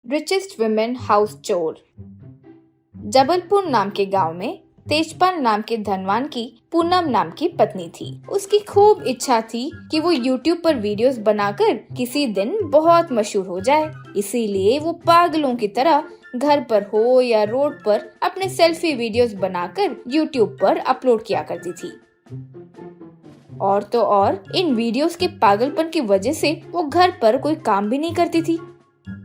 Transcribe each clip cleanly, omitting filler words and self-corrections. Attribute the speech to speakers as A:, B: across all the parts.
A: Richest women house चोर। जबलपुर नाम के गांव में तेजपाल नाम के धनवान की पूनम नाम की पत्नी थी। उसकी खूब इच्छा थी कि वो YouTube पर वीडियोस बनाकर किसी दिन बहुत मशहूर हो जाए। इसीलिए वो पागलों की तरह घर पर हो या रोड पर अपने सेल्फी वीडियोस बनाकर YouTube पर अपलोड किया करती थी। और तो और इन वीडियोस के पागलपन की वजह से वो घर पर कोई काम भी नहीं करती थी।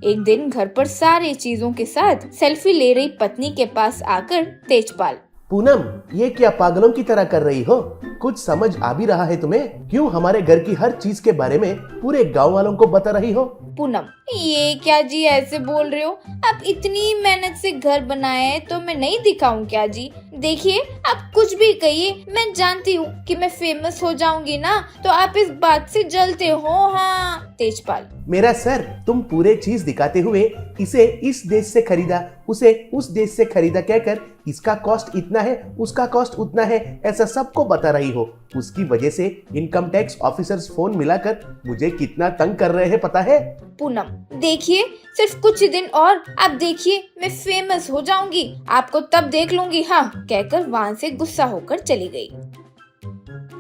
A: एक दिन घर पर सारी चीजों के साथ सेल्फी ले रही पत्नी के पास आकर तेजपाल,
B: पूनम, ये क्या पागलों की तरह कर रही हो? कुछ समझ आ भी रहा है तुम्हें? क्यों हमारे घर की हर चीज के बारे में पूरे गांव वालों को बता रही हो?
A: पूनम, ये क्या जी ऐसे बोल रहे हो? आप इतनी मेहनत से घर बनाए है तो मैं नहीं दिखाऊं क्या जी? देखिए, आप कुछ भी कहिए, मैं जानती हूँ कि मैं फेमस हो जाऊंगी ना, तो आप इस बात से जलते हो। हाँ तेजपाल,
B: मेरा सर, तुम पूरे चीज दिखाते हुए इसे इस देश से खरीदा, उसे उस देश से खरीदा कहकर इसका कॉस्ट इतना है, उसका कॉस्ट उतना है, ऐसा सबको बता रही हो। उसकी वजह से इनकम टैक्स ऑफिसर्स फोन मिलाकर मुझे कितना तंग कर रहे हैं पता है?
A: पूनम, देखिए, सिर्फ कुछ दिन और आप देखिए, मैं फेमस हो जाऊंगी, आपको तब देख लूंगी। हाँ कहकर वहाँ से गुस्सा होकर चली गई।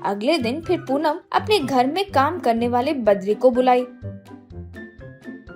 A: अगले दिन फिर पूनम अपने घर में काम करने वाले बद्री को बुलाई।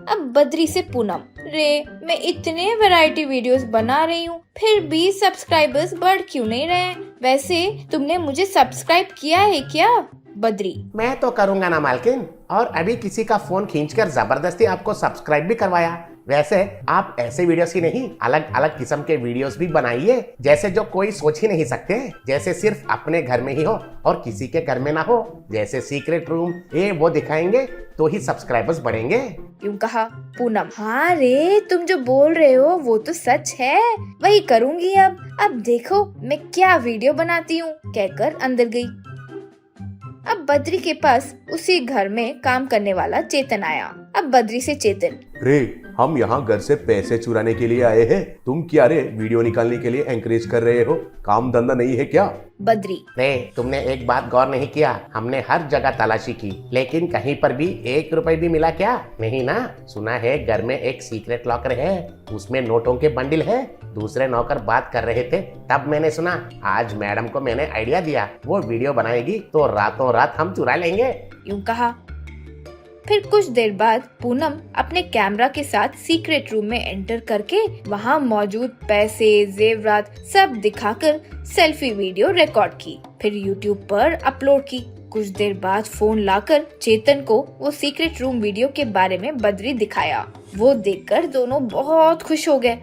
A: अब बद्री से पूनम, रे मैं इतने वैरायटी वीडियोस बना रही हूँ, फिर भी सब्सक्राइबर्स बढ़ क्यों नहीं रहे? वैसे तुमने मुझे सब्सक्राइब किया है क्या? बद्री,
B: मैं तो करूंगा ना मालकिन, और अभी किसी का फोन खींचकर जबरदस्ती आपको सब्सक्राइब भी करवाया। वैसे आप ऐसे वीडियोस ही नहीं, अलग अलग किस्म के वीडियोस भी बनाइए, जैसे जो कोई सोच ही नहीं सकते, जैसे सिर्फ अपने घर में ही हो और किसी के घर में ना हो, जैसे सीक्रेट रूम, ये वो दिखाएंगे तो ही सब्सक्राइबर्स बढ़ेंगे।
A: यूं कहा पूनम। हाँ रे, तुम जो बोल रहे हो वो तो सच है, वही करूंगी। अब देखो मैं क्या वीडियो बनाती हूँ, कहकर अंदर गई। अब बद्री के पास उसी घर में काम करने वाला चेतन आया। अब बद्री से चेतन,
B: रे, हम यहाँ घर से पैसे चुराने के लिए आए हैं, तुम क्या रे वीडियो निकालने के लिए एंकरेज कर रहे हो? काम धंधा नहीं है क्या?
A: बद्री,
C: रे, तुमने एक बात गौर नहीं किया? हमने हर जगह तलाशी की, लेकिन कहीं पर भी 1 रुपए भी मिला क्या? नहीं ना? सुना है घर में एक सीक्रेट लॉकर है, उसमें नोटों के बंडल है। दूसरे नौकर बात कर रहे थे, तब मैंने सुना। आज मैडम को मैंने आइडिया दिया, वो वीडियो बनाएगी तो रातों रात हम चुरा लेंगे।
A: यूं कहा। फिर कुछ देर बाद पूनम अपने कैमरा के साथ सीक्रेट रूम में एंटर करके वहाँ मौजूद पैसे, जेवरात सब दिखाकर सेल्फी वीडियो रिकॉर्ड की, फिर YouTube पर अपलोड की। कुछ देर बाद फोन लाकर चेतन को वो सीक्रेट रूम वीडियो के बारे में बद्री दिखाया। वो देखकर दोनों बहुत खुश हो गए।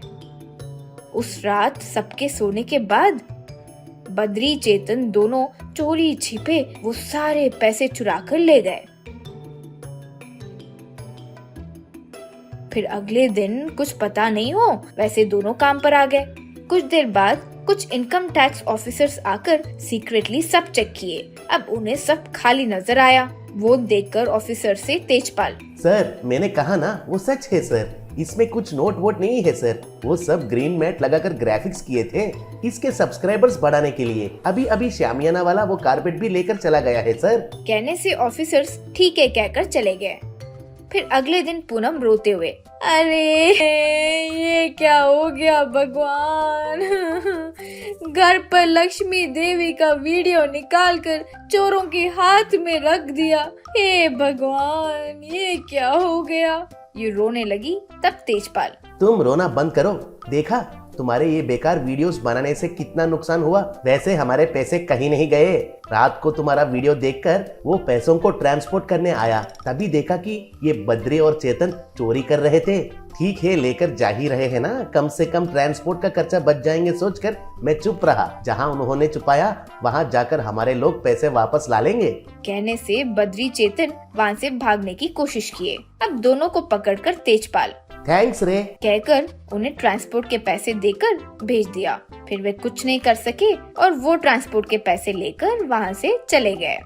A: उस रात सबके सोने के बाद बद्री चेतन दोनों चोरी छिपे वो सारे पैसे चुरा कर ले गए। फिर अगले दिन कुछ पता नहीं हो, वैसे दोनों काम पर आ गए। कुछ देर बाद कुछ इनकम टैक्स ऑफिसर्स आकर सीक्रेटली सब चेक किए। अब उन्हें सब खाली नजर आया। वो देखकर ऑफिसर से तेजपाल,
B: सर, मैंने कहा ना वो सच है सर, इसमें कुछ नोट वोट नहीं है सर, वो सब ग्रीन मैट लगाकर ग्राफिक्स किए थे इसके सब्सक्राइबर्स बढ़ाने के लिए। अभी अभी शामियाना वाला वो कारपेट भी लेकर चला गया है सर।
A: कहने से ऑफिसर्स ठीक है कहकर चले गए। फिर अगले दिन पूनम रोते हुए, अरे ये क्या हो गया भगवान, घर पर लक्ष्मी देवी का वीडियो निकालकर चोरों के हाथ में रख दिया। हे भगवान, ये क्या हो गया? ये रोने लगी। तब तेजपाल,
B: तुम रोना बंद करो, देखा तुम्हारे ये बेकार वीडियोस बनाने से कितना नुकसान हुआ? वैसे हमारे पैसे कहीं नहीं गए। रात को तुम्हारा वीडियो देखकर वो पैसों को ट्रांसपोर्ट करने आया, तभी देखा कि ये बद्री और चेतन चोरी कर रहे थे। ठीक है, लेकर जा ही रहे हैं ना, कम से कम ट्रांसपोर्ट का खर्चा बच जाएंगे सोचकर मैं चुप रहा। जहां उन्होंने छुपाया वहां जाकर हमारे लोग पैसे वापस ला लेंगे।
A: कहने से बद्री चेतन वहाँ से भागने की कोशिश किए। अब दोनों को पकड़कर तेजपाल,
B: थैंक्स रे,
A: कहकर उन्हें ट्रांसपोर्ट के पैसे देकर भेज दिया। फिर वे कुछ नहीं कर सके और वो ट्रांसपोर्ट के पैसे लेकर वहाँ से चले गए।